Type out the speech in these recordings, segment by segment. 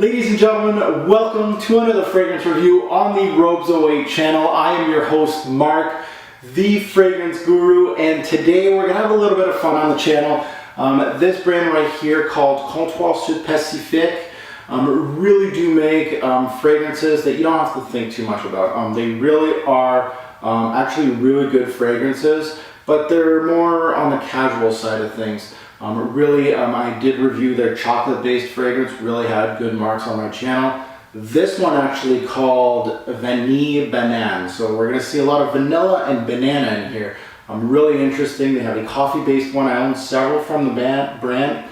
Ladies and gentlemen, welcome to another fragrance review on the Robes 08 channel. I am your host, Mark, the fragrance guru, and today we're going to have a little bit of fun on the channel. This brand right here called Comptoir Sud Pacifique really do make fragrances that you don't have to think too much about. They really are actually really good fragrances, but they're more on the casual side of things. I did review their chocolate-based fragrance, really had good marks on my channel. This one actually called Vanille Banane. So we're gonna see a lot of vanilla and banana in here. Really interesting. They have a coffee-based one. I own several from the brand.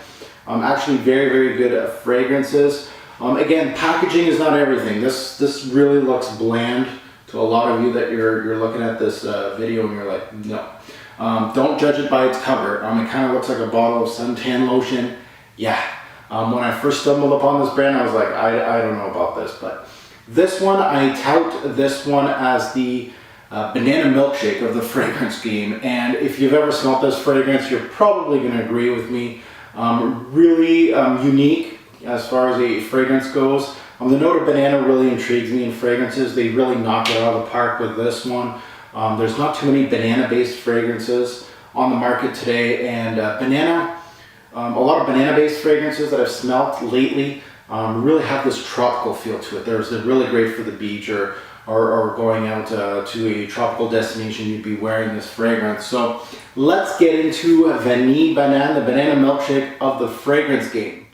Actually very, very good fragrances. Again, packaging is not everything. This really looks bland to a lot of you that you're looking at this video and you're like, no. Don't judge it by its cover. It kind of looks like a bottle of suntan lotion. Yeah. When I first stumbled upon this brand, I was like, I don't know about this. But this one, I tout this one as the banana milkshake of the fragrance game. And if you've ever smelled this fragrance, you're probably going to agree with me. Really unique as far as a fragrance goes. The note of banana really intrigues me in fragrances. They really knock it out of the park with this one. There's not too many banana-based fragrances on the market today, and a lot of banana-based fragrances that I've smelt lately really have this tropical feel to it. They're really great for the beach or going out to a tropical destination. You'd be wearing this fragrance. So let's get into Vanille Banane, the banana milkshake of the fragrance game.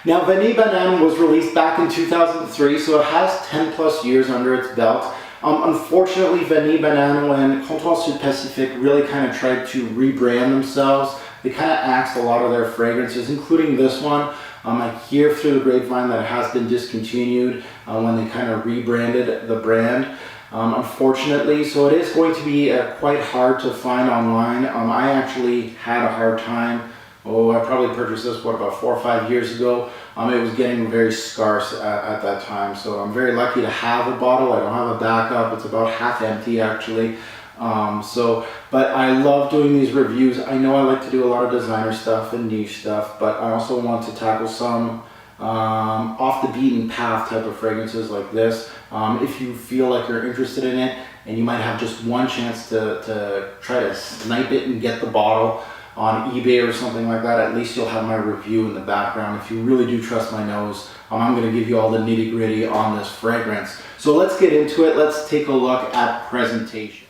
Now, Vanille Banane was released back in 2003, so it has 10 plus years under its belt. Unfortunately, Vanille Banane, when Comptoir Sud Pacifique really kind of tried to rebrand themselves, they kind of axed a lot of their fragrances, including this one. I hear through the grapevine that it has been discontinued when they kind of rebranded the brand. Unfortunately, so it is going to be quite hard to find online. I actually had a hard time. I probably purchased this, about 4 or 5 years ago. It was getting very scarce at that time, so I'm very lucky to have a bottle. I don't have a backup. It's about half empty, actually. But I love doing these reviews. I know I like to do a lot of designer stuff and niche stuff, but I also want to tackle some off the beaten path type of fragrances like this. If you feel like you're interested in it and you might have just one chance to try to snipe it and get the bottle on eBay or something like that, at least you'll have my review in the background. If you really do trust my nose, I'm going to give you all the nitty gritty on this fragrance. So let's get into it. Let's take a look at presentation.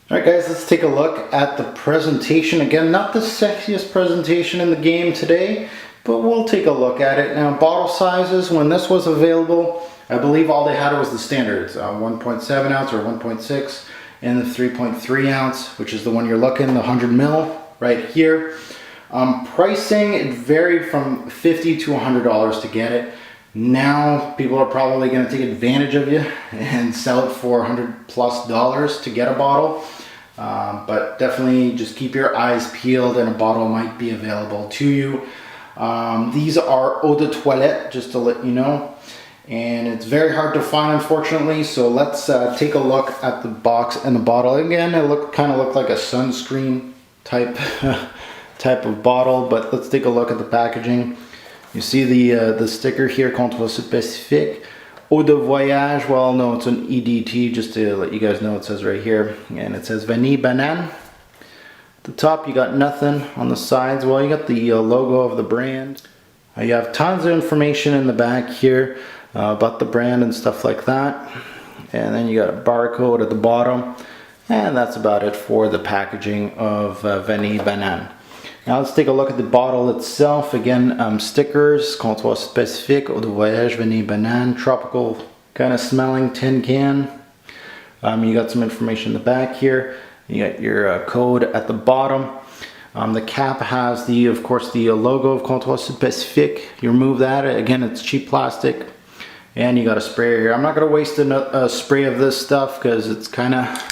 Alright guys, let's take a look at the presentation. Again, not the sexiest presentation in the game today, but we'll take a look at it. Now, bottle sizes, when this was available, I believe all they had was the standards, 1.7 ounce or 1.6, and the 3.3 ounce, which is the one you're looking, the 100 mil. Right here. Pricing, it varied from $50 to $100 to get it. Now people are probably going to take advantage of you and sell it for $100+ to get a bottle. But definitely just keep your eyes peeled and a bottle might be available to you. These are eau de toilette, just to let you know. And it's very hard to find, unfortunately. So let's take a look at the box and the bottle. Again, it kind of looked like a sunscreen type of bottle, but let's take a look at the packaging. You see the sticker here, Comptoir Sud Pacifique, Eau de Voyage. Well, no, it's an EDT, just to let you guys know. It says right here, and it says Vanille Banane. At the top, you got nothing. On the sides, well, you got the logo of the brand. You have tons of information in the back here about the brand and stuff like that. And then you got a barcode at the bottom. And that's about it for the packaging of Vanille Banane. Now let's take a look at the bottle itself. Again, stickers, Comptoir Sud Pacifique, Eau de Voyage, Vanille Banane, tropical kind of smelling tin can. You got some information in the back here. You got your code at the bottom. The cap has of course, the logo of Comptoir Sud Pacifique. You remove that. Again, it's cheap plastic. And you got a sprayer here. I'm not going to waste a spray of this stuff because it's kind of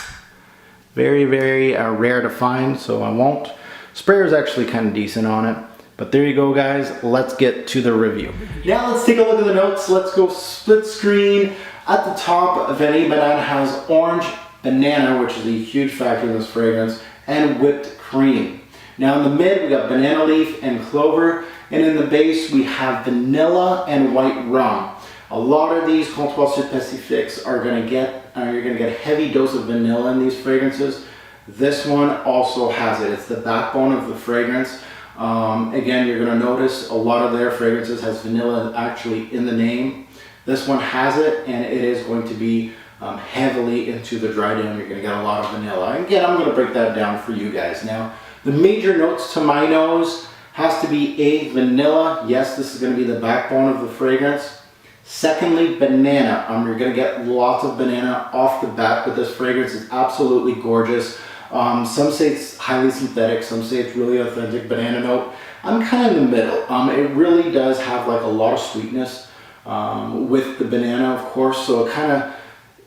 very, very rare to find, so I won't. Sprayer is actually kind of decent on it. But there you go, guys. Let's get to the review. Now let's take a look at the notes. Let's go split screen. At the top, Vanille Banane has orange banana, which is a huge factor in this fragrance, and whipped cream. Now in the mid, we got banana leaf and clover. And in the base, we have vanilla and white rum. A lot of these Comptoir Sud Pacifiques are going to get, you're going to get a heavy dose of vanilla in these fragrances. This one also has it. It's the backbone of the fragrance. Again, you're going to notice a lot of their fragrances has vanilla actually in the name. This one has it, and it is going to be heavily into the dry down. You're going to get a lot of vanilla. Again, I'm going to break that down for you guys. Now, the major notes to my nose has to be vanilla. Yes, this is going to be the backbone of the fragrance. Secondly, banana. You're going to get lots of banana off the bat with this fragrance. It's absolutely gorgeous. Some say it's highly synthetic, some say it's really authentic banana note. I'm kind of in the middle. It really does have like a lot of sweetness with the banana, of course, so it kind of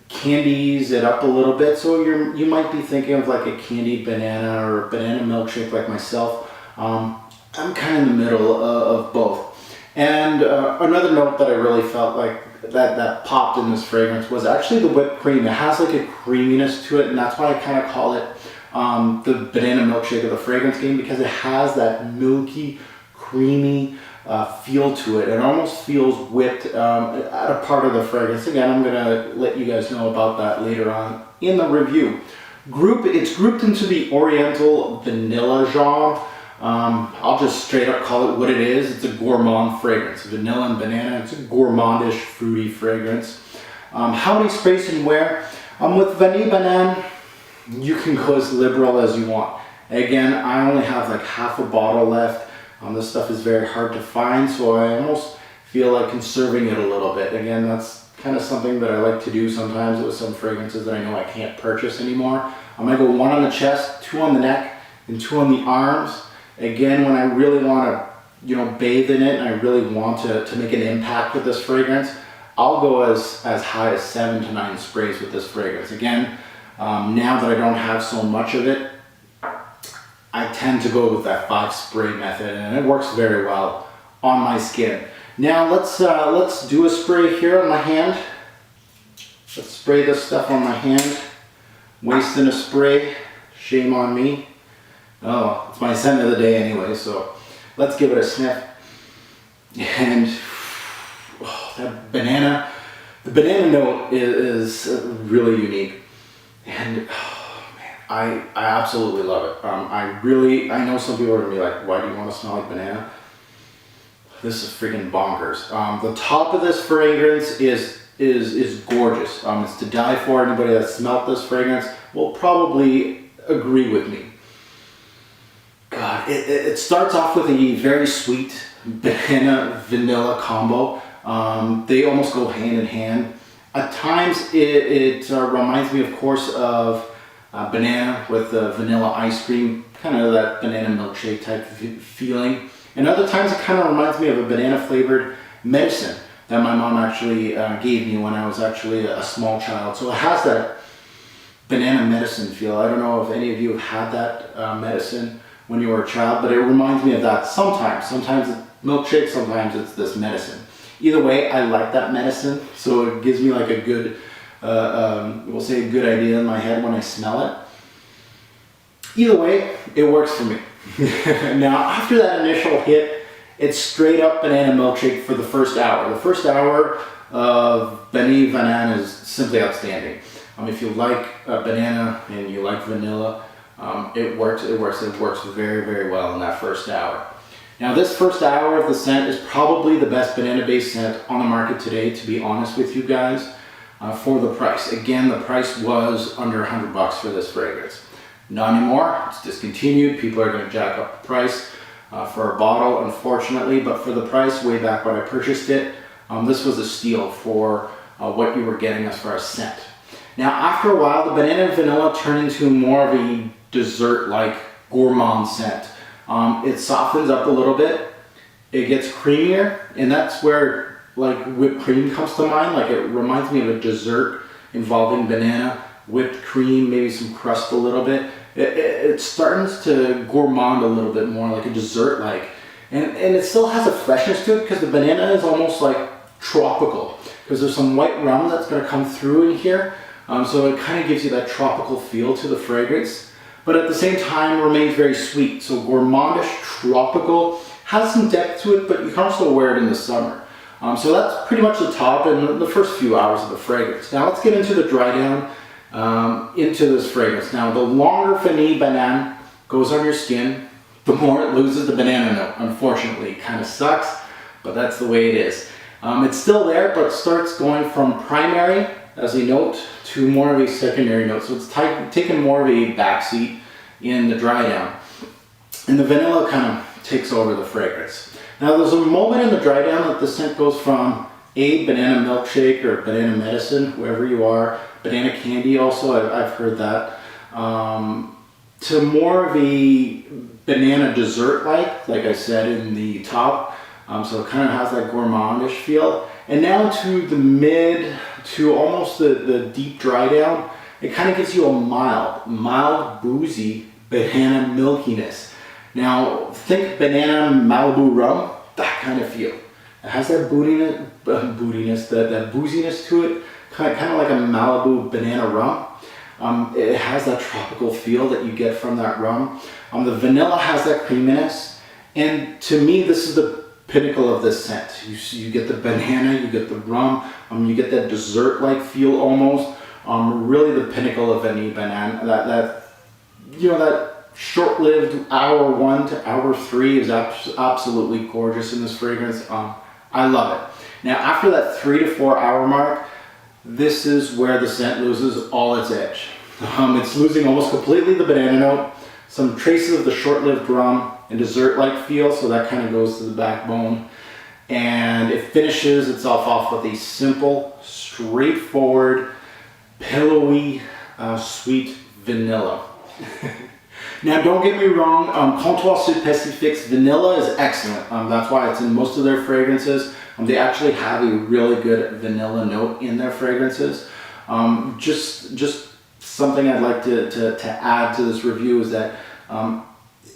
candies it up a little bit. So you might be thinking of like a candied banana or a banana milkshake like myself. I'm kind of in the middle of both. And another note that I really felt like that popped in this fragrance was actually the whipped cream. It has like a creaminess to it, and that's why I kind of call it the banana milkshake of the fragrance game, because it has that milky, creamy feel to it. It almost feels whipped at a part of the fragrance. Again, I'm going to let you guys know about that later on in the review. It's grouped into the Oriental vanilla genre. I'll just straight up call it what it is. It's a gourmand fragrance. Vanilla and banana. It's a gourmandish, fruity fragrance. How many sprays and where? With Vanille Banane, you can go as liberal as you want. Again, I only have like half a bottle left. This stuff is very hard to find, so I almost feel like conserving it a little bit. Again, that's kind of something that I like to do sometimes with some fragrances that I know I can't purchase anymore. I'm going to go 1 on the chest, 2 on the neck, and 2 on the arms. Again, when I really want to, bathe in it and I really want to make an impact with this fragrance, I'll go as high as 7 to 9 sprays with this fragrance. Again, now that I don't have so much of it, I tend to go with that 5 spray method, and it works very well on my skin. Now let's do a spray here on my hand. Let's spray this stuff on my hand. Wasting a spray, shame on me. Oh, it's my scent of the day anyway, so let's give it a sniff. And that banana, the banana note is really unique. And I absolutely love it. I know some people are gonna be like, why do you want to smell like banana? This is freaking bonkers. The top of this fragrance is gorgeous. It's to die for. Anybody that smelt this fragrance will probably agree with me. God, it starts off with a very sweet banana vanilla combo. They almost go hand in hand. At times it reminds me, of course, of banana with vanilla ice cream, kind of that banana milkshake type feeling. And other times it kind of reminds me of a banana flavored medicine that my mom actually gave me when I was actually a small child. So it has that banana medicine feel. I don't know if any of you have had that medicine when you were a child, but it reminds me of that sometimes. Sometimes it's milkshake, sometimes it's this medicine. Either way, I like that medicine, so it gives me like a good, we'll say a good idea in my head when I smell it. Either way, it works for me. Now, after that initial hit, it's straight up banana milkshake for the first hour. The first hour of Vanille Banane is simply outstanding. If you like banana and you like vanilla, it works very, very well in that first hour. Now, this first hour of the scent is probably the best banana-based scent on the market today, to be honest with you guys, for the price. Again, the price was under $100 for this fragrance. Not anymore. It's discontinued. People are going to jack up the price for a bottle, unfortunately, but for the price way back when I purchased it, this was a steal for what you were getting as far as scent. Now, after a while, the banana and vanilla turn into more of a dessert-like gourmand scent. It softens up a little bit, it gets creamier, and that's where like whipped cream comes to mind. Like, it reminds me of a dessert involving banana, whipped cream, maybe some crust a little bit. It starts to gourmand a little bit more, like a dessert like, and it still has a freshness to it because the banana is almost like tropical, because there's some white rum that's going to come through in here, so it kind of gives you that tropical feel to the fragrance. But at the same time remains very sweet. So gourmandish, tropical, has some depth to it, but you can also wear it in the summer. So that's pretty much the top and the first few hours of the fragrance. Now let's get into the dry down into this fragrance. Now the longer Vanille Banane goes on your skin, the more it loses the banana note. Unfortunately, it kind of sucks, but that's the way it is. It's still there, but it starts going from primary as a note to more of a secondary note. So it's taken more of a backseat in the dry down. And the vanilla kind of takes over the fragrance. Now there's a moment in the dry down that the scent goes from a banana milkshake or banana medicine, whoever you are, banana candy also, I've heard that, to more of a banana dessert like I said in the top. So it kind of has that gourmandish feel. And now to the mid to almost the deep dry down, it kind of gives you a mild boozy banana milkiness. Now think banana Malibu rum, that kind of feel. It has that bootiness, that booziness to it, kind of like a Malibu banana rum. It has that tropical feel that you get from that rum. The vanilla has that creaminess, and to me this is the pinnacle of this scent. You get the banana, you get the rum, you get that dessert-like feel almost. Really the pinnacle of Vanille Banane. That short-lived hour 1 to hour 3 is absolutely gorgeous in this fragrance. I love it. Now after that 3 to 4 hour mark, this is where the scent loses all its edge. It's losing almost completely the banana note, some traces of the short-lived rum and dessert-like feel, so that kind of goes to the backbone. And it finishes itself off with a simple, straightforward, pillowy, sweet vanilla. Now don't get me wrong, Comptoir Sud Pacifique's vanilla is excellent. That's why it's in most of their fragrances. They actually have a really good vanilla note in their fragrances. Just something I'd like to add to this review is that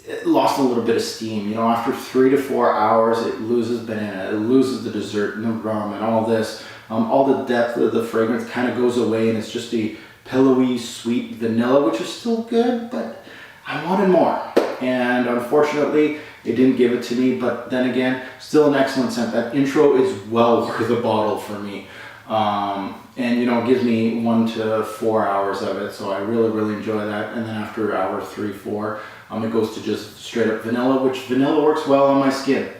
it lost a little bit of steam. After 3 to 4 hours, it loses banana, it loses the dessert and the rum and all this. All the depth of the fragrance kind of goes away, and it's just a pillowy, sweet vanilla, which is still good, but I wanted more. And unfortunately, it didn't give it to me, but then again, still an excellent scent. That intro is well worth a bottle for me. And it gives me 1 to 4 hours of it, so I really enjoy that. And then after hour 3, 4, it goes to just straight up vanilla, which vanilla works well on my skin.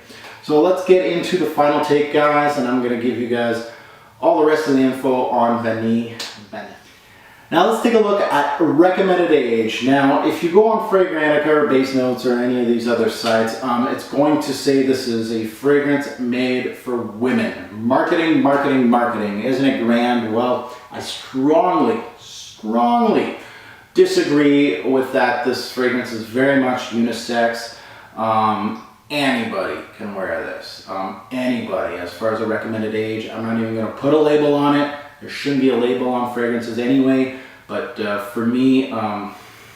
So let's get into the final take, guys, and I'm gonna give you guys all the rest of the info on Vanille Banane. Now let's take a look at recommended age. Now, if you go on Fragrantica or Base Notes or any of these other sites, it's going to say this is a fragrance made for women. Marketing. Isn't it grand? Well, I strongly disagree with that. This fragrance is very much unisex. Anybody can wear this. Anybody. As far as a recommended age, I'm not even going to put a label on it. There shouldn't be a label on fragrances anyway, but for me,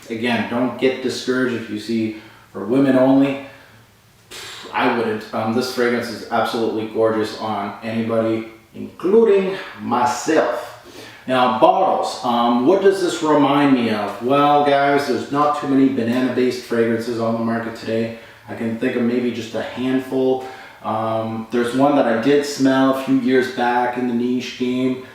again, don't get discouraged if you see for women only. I wouldn't. This fragrance is absolutely gorgeous on anybody, including myself. Now, bottles. What does this remind me of? Well, guys, there's not too many banana-based fragrances on the market today. I can think of maybe just a handful. There's one that I did smell a few years back in the niche game.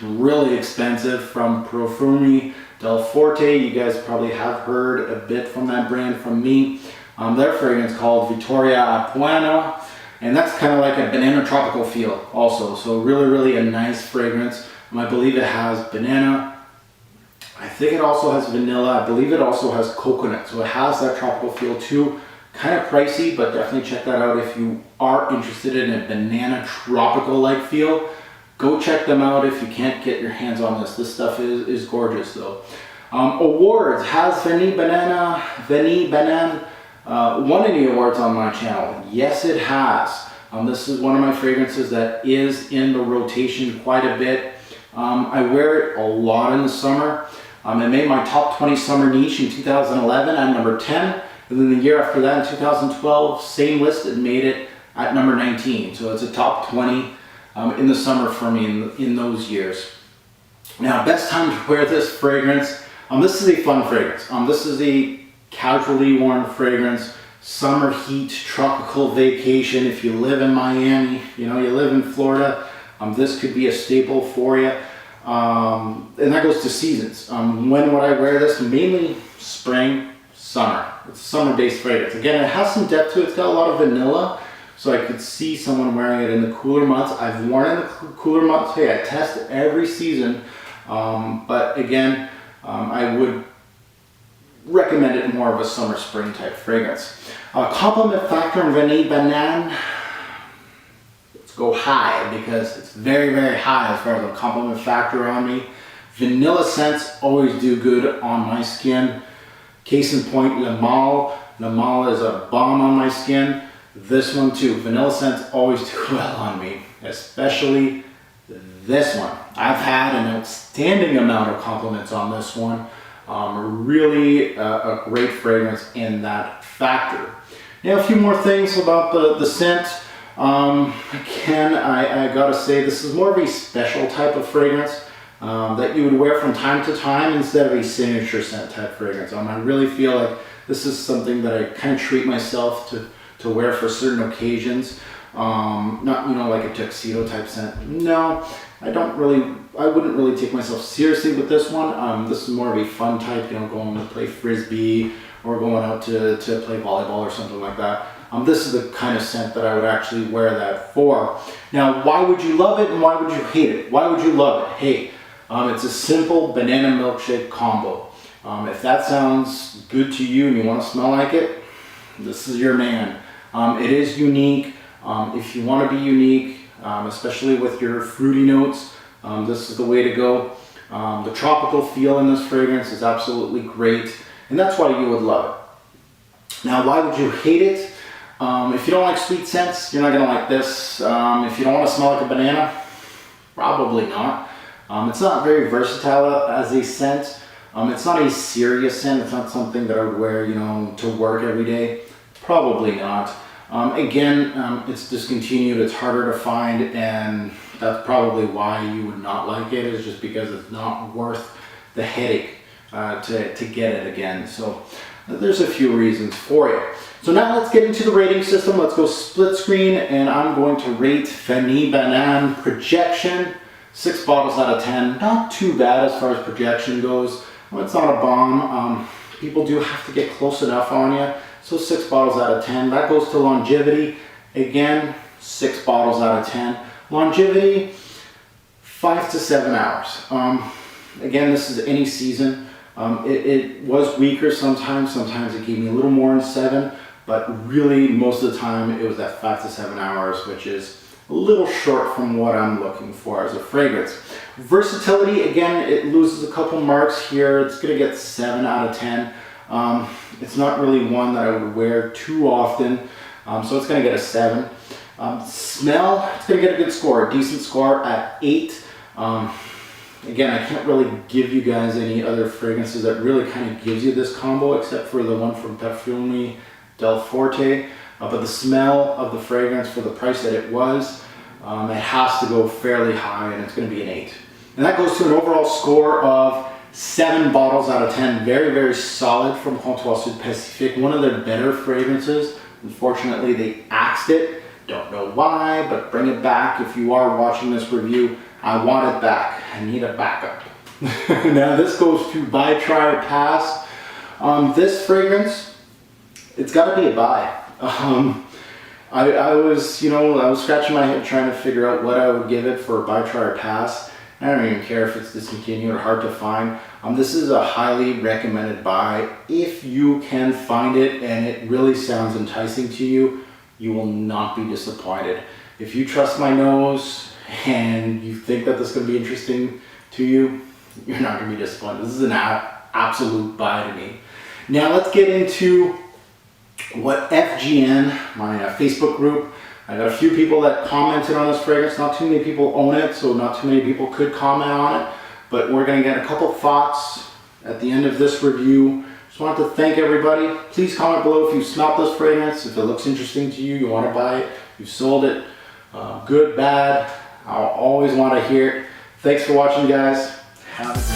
Really expensive, from Profumi Del Forte. You guys probably have heard a bit from that brand from me. Their fragrance called Victoria Apuana, and that's kind of like a banana tropical feel also. So really a nice fragrance. I believe it has banana. I think it also has vanilla. I believe it also has coconut. So it has that tropical feel too. Kind of pricey, but definitely check that out if you are interested in a banana tropical-like feel. Go check them out if you can't get your hands on this. This stuff is gorgeous though. Awards. Has Vanille Banane won any awards on my channel? Yes, it has. This is one of my fragrances that is in the rotation quite a bit. I wear it a lot in the summer. It made my top 20 summer niche in 2011 at number 10. And then the year after that, in 2012, same list, it made it at number 19. So it's a top 20 in the summer for me in those years. Now, best time to wear this fragrance. This is a fun fragrance. This is a casually worn fragrance, summer heat, tropical vacation. If you live in Miami, you live in Florida, this could be a staple for you. And that goes to seasons. When would I wear this? Mainly spring, summer. It's a summer-based fragrance. Again, it has some depth to it. It's got a lot of vanilla, so I could see someone wearing it in the cooler months. I've worn it in the cooler months. Hey, I test every season, but again, I would recommend it more of a summer, spring type fragrance. Compliment factor in Vanille Banane. Let's go high because it's very, very high as far as a compliment factor on me. Vanilla scents always do good on my skin. Case in point, Le Male. Le Male is a bomb on my skin. This one too. Vanilla scents always do well on me, especially this one. I've had an outstanding amount of compliments on this one. Really a great fragrance in that factor. Now, a few more things about the scent. Again, I gotta say, this is more of a special type of fragrance that you would wear from time to time instead of a signature scent type fragrance. I really feel like this is something that I kind of treat myself to wear for certain occasions. Not, like a tuxedo type scent. No, I wouldn't really take myself seriously with this one. This is more of a fun type, going to play frisbee or going out to play volleyball or something like that. This is the kind of scent that I would actually wear that for. Now, why would you love it and why would you hate it? Why would you love it? Hey, it's a simple banana milkshake combo. If that sounds good to you and you want to smell like it, this is your man. It is unique. If you want to be unique, especially with your fruity notes, this is the way to go. The tropical feel in this fragrance is absolutely great, and that's why you would love it. Now, why would you hate it? If you don't like sweet scents, you're not going to like this. If you don't want to smell like a banana, probably not. It's not very versatile as a scent. It's not a serious scent. It's not something that I would wear, to work every day. Probably not. Again, it's discontinued. It's harder to find, and that's probably why you would not like it. Is just because it's not worth the headache to get it again. So there's a few reasons for it. So now let's get into the rating system. Let's go split screen, and I'm going to rate Vanille Banane projection 6 bottles out of 10. Not too bad as far as projection goes. It's not a bomb. People do have to get close enough on you. So 6 bottles out of 10. That goes to longevity. Again, 6 bottles out of 10. Longevity, 5 to 7 hours. Again, this is any season. It was weaker sometimes. Sometimes it gave me a little more than 7. But really, most of the time, it was at 5 to 7 hours, which is a little short from what I'm looking for as a fragrance. Versatility, again, it loses a couple marks here. It's going to get 7 out of 10. It's not really one that I would wear too often, so it's going to get a 7. Smell, it's going to get a good score, a decent score at 8. Again, I can't really give you guys any other fragrances that really kind of gives you this combo, except for the one from Perfumi Del Forte. But the smell of the fragrance for the price that it was, it has to go fairly high, and it's going to be an 8. And that goes to an overall score of 7 bottles out of 10. Very, very solid from Comptoir Sud Pacifique. One of their better fragrances. Unfortunately, they axed it. Don't know why, but bring it back. If you are watching this review, I want it back. I need a backup. Now this goes to buy, try, or pass. This fragrance, it's got to be a buy. I was scratching my head trying to figure out what I would give it for a buy, try, or pass. I don't even care if it's discontinued or hard to find. This is a highly recommended buy. If you can find it and it really sounds enticing to you, you will not be disappointed. If you trust my nose and you think that this is going to be interesting to you, you're not going to be disappointed. This is an absolute buy to me. Now let's get into what FGN, my Facebook group, I got a few people that commented on this fragrance. Not too many people own it, so not too many people could comment on it. But we're going to get a couple thoughts at the end of this review. Just wanted to thank everybody. Please comment below if you smelled this fragrance, if it looks interesting to you, you want to buy it, you sold it, good, bad. I'll always want to hear it. Thanks for watching, guys. Have a